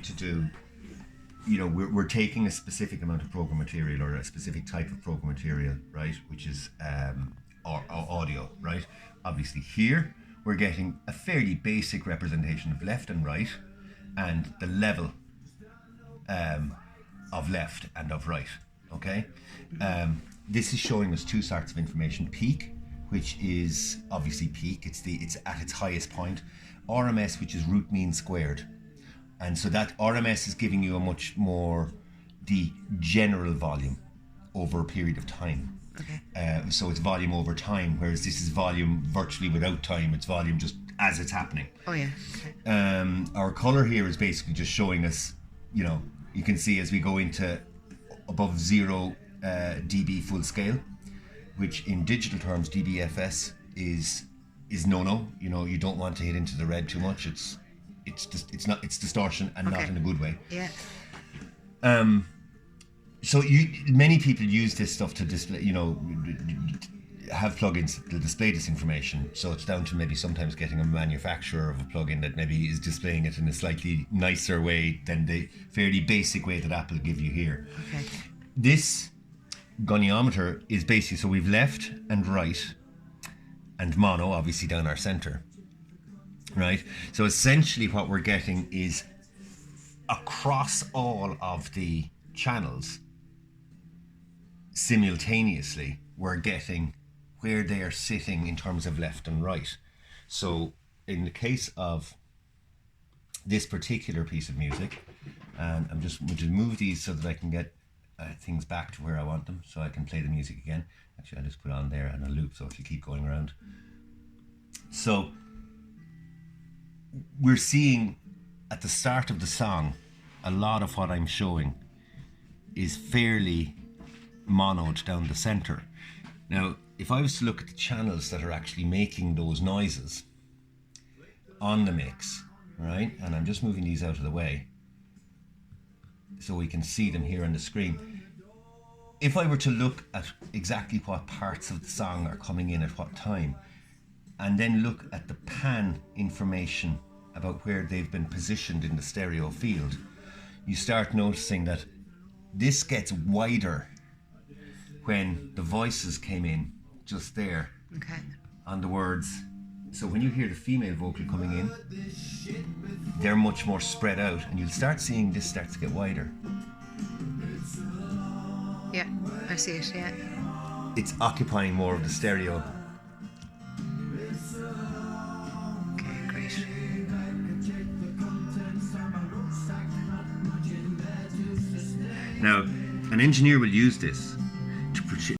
to do, you know, we're taking a specific amount of program material or a specific type of program material, right, which is or audio, right? Obviously here we're getting a fairly basic representation of left and right and the level of left and of right, okay? This is showing us two sorts of information: peak, which is obviously peak, it's at its highest point; RMS, which is root mean squared. And so that RMS is giving you a much more the general volume over a period of time. Okay. So it's volume over time, whereas this is volume virtually without time. It's volume just as it's happening. Oh yeah. Okay. Our color here is basically just showing us, you know, you can see as we go into above 0 dB full scale, which in digital terms dBFS is no. You know, you don't want to hit into the red too much. It's distortion and not in a good way. Yeah. So many people use this stuff to display, you know, have plugins to display this information. So it's down to maybe sometimes getting a manufacturer of a plugin that maybe is displaying it in a slightly nicer way than the fairly basic way that Apple give you here. Okay. This goniometer is basically, so we've left and right and mono obviously down our center, right? So essentially what we're getting is across all of the channels simultaneously we're getting where they are sitting in terms of left and right. So in the case of this particular piece of music, and I'm just going to move these so that I can get things back to where I want them, so I can play the music again. Actually, I'll just put it on there and a loop so it'll keep going around. So we're seeing at the start of the song, a lot of what I'm showing is fairly monoed down the center. Now, if I was to look at the channels that are actually making those noises on the mix, right, and I'm just moving these out of the way so we can see them here on the screen. If I were to look at exactly what parts of the song are coming in at what time, and then look at the pan information about where they've been positioned in the stereo field, you start noticing that this gets wider when the voices came in just there on the words. So when you hear the female vocal coming in, they're much more spread out, and you'll start seeing this start to get wider. Yeah, I see it, yeah. It's occupying more of the stereo. Okay, great. Now, an engineer will use this to